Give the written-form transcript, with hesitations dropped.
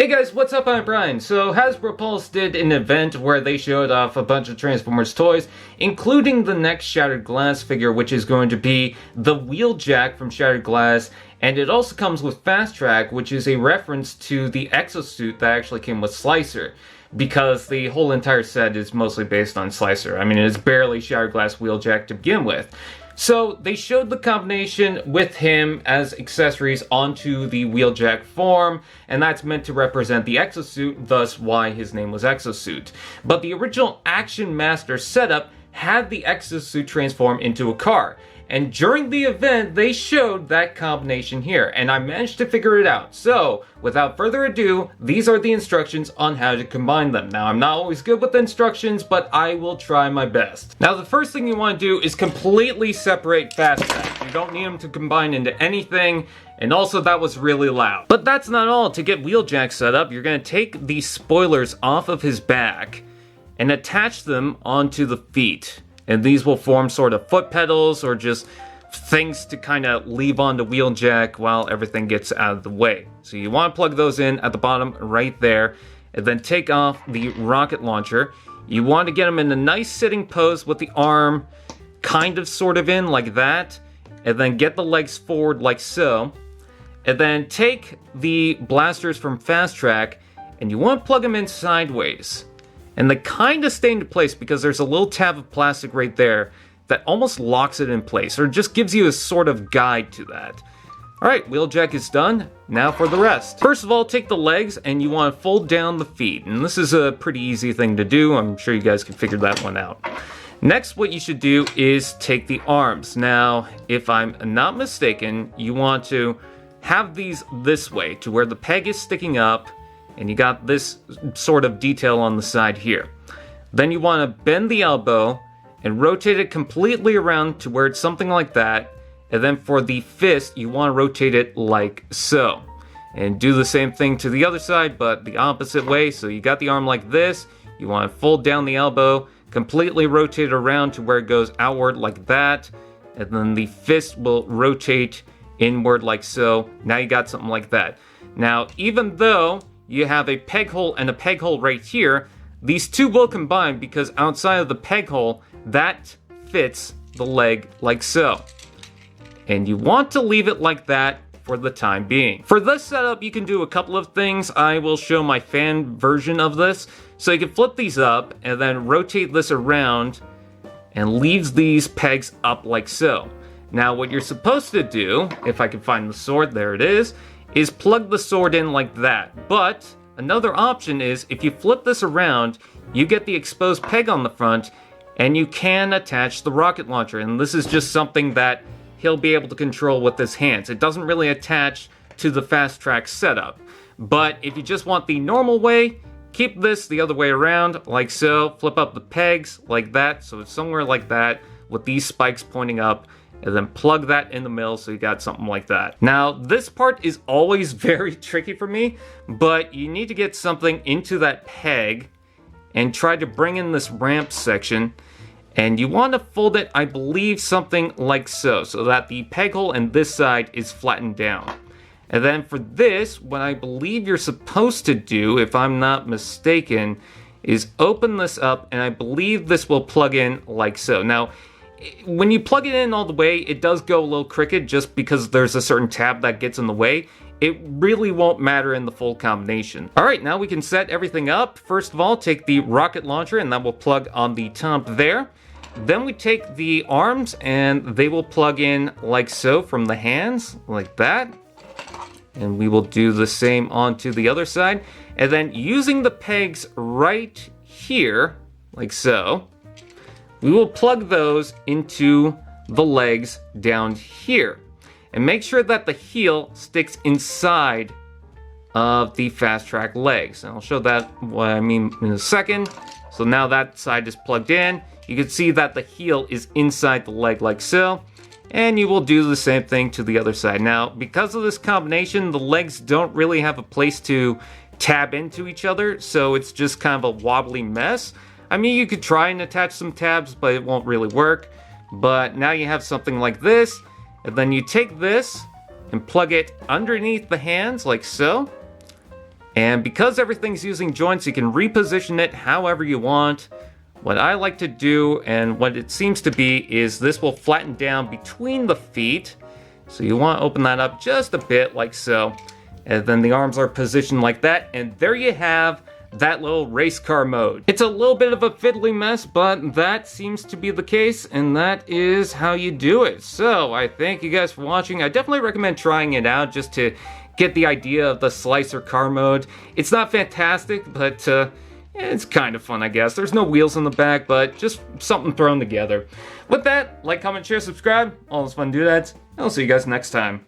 guys, what's up? I'm Brian. So HasbroPULSE did an event where they showed off a bunch of Transformers toys, including the next Shattered Glass figure, which is going to be the Wheeljack from Shattered Glass, and it also comes with Fasttrack, which is a reference to the Exo Suit that actually came with Slicer, because the whole entire set is mostly based on Slicer. I mean, it's barely Shattered Glass Wheeljack to begin with. So they showed the combination with him as accessories onto the Wheeljack form, and that's meant to represent the Exo Suit, thus why his name was Exo Suit. But the original Action Master setup had the Exo Suit transform into a car. And during the event, they showed that combination here, and I managed to figure it out. So, without further ado, these are the instructions on how to combine them. Now, I'm not always good with the instructions, but I will try my best. Now, the first thing you want to do is completely separate Fasttrack. You don't need them to combine into anything, and also that was really loud. But that's not all. To get Wheeljack set up, you're going to take these spoilers off of his back and attach them onto the feet. And these will form sort of foot pedals or just things to kind of leave on the Wheeljack while everything gets out of the way. So you want to plug those in at the bottom right there, and then take off the rocket launcher. You want to get them in a nice sitting pose with the arm kind of sort of in like that, and then get the legs forward like so. And then take the blasters from Fasttrack, and you want to plug them in sideways. And they kind of stay into place because there's a little tab of plastic right there that almost locks it in place, or just gives you a sort of guide to that. Alright, Wheeljack is done. Now for the rest. First of all, take the legs and you want to fold down the feet. And this is a pretty easy thing to do. I'm sure you guys can figure that one out. Next, what you should do is take the arms. Now, if I'm not mistaken, you want to have these this way to where the peg is sticking up, and you got this sort of detail on the side here. Then you want to bend the elbow and rotate it completely around to where it's something like that. And then for the fist, you want to rotate it like so. And do the same thing to the other side, but the opposite way. So you got the arm like this. You want to fold down the elbow, completely rotate it around to where it goes outward like that. And then the fist will rotate inward like so. Now you got something like that. Now, even though you have a peg hole and a peg hole right here, these two will combine because outside of the peg hole, that fits the leg like so. And you want to leave it like that for the time being. For this setup, you can do a couple of things. I will show my fan version of this. So you can flip these up and then rotate this around and leaves these pegs up like so. Now what you're supposed to do, if I can find the sword, there it is plug the sword in like that. But another option is if you flip this around, you get the exposed peg on the front and you can attach the rocket launcher. And this is just something that he'll be able to control with his hands. It doesn't really attach to the Fasttrack setup. But if you just want the normal way, keep this the other way around like so. Flip up the pegs like that, so it's somewhere like that with these spikes pointing up. And then plug that in the middle so you got something like that. Now, this part is always very tricky for me, but you need to get something into that peg and try to bring in this ramp section. And you want to fold it, I believe, something like so that the peg hole in this side is flattened down. And then for this, what I believe you're supposed to do, if I'm not mistaken, is open this up, and I believe this will plug in like so. Now, when you plug it in all the way, it does go a little crooked just because there's a certain tab that gets in the way. It really won't matter in the full combination. Alright, now we can set everything up. First of all, take the rocket launcher and that will plug on the top there. Then we take the arms and they will plug in like so from the hands, like that. And we will do the same onto the other side. And then using the pegs right here, like so, we will plug those into the legs down here. And make sure that the heel sticks inside of the Fasttrack legs. And I'll show that what I mean in a second. So now that side is plugged in. You can see that the heel is inside the leg like so. And you will do the same thing to the other side. Now, because of this combination, the legs don't really have a place to tab into each other. So it's just kind of a wobbly mess. I mean, you could try and attach some tabs, but it won't really work. But now you have something like this, and then you take this and plug it underneath the hands like so. And because everything's using joints, you can reposition it however you want. What I like to do, and what it seems to be, is this will flatten down between the feet. So you want to open that up just a bit, like so. And then the arms are positioned like that, and there you have that little race car mode. It's a little bit of a fiddly mess, but that seems to be the case, and that is how you do it. So I thank you guys for watching. I definitely recommend trying it out just to get the idea of the slicer car mode. It's not fantastic, but it's kind of fun, I guess. There's no wheels in the back, but just something thrown together. With that, like, comment, share, subscribe, all those fun doodads, and I'll see you guys next time.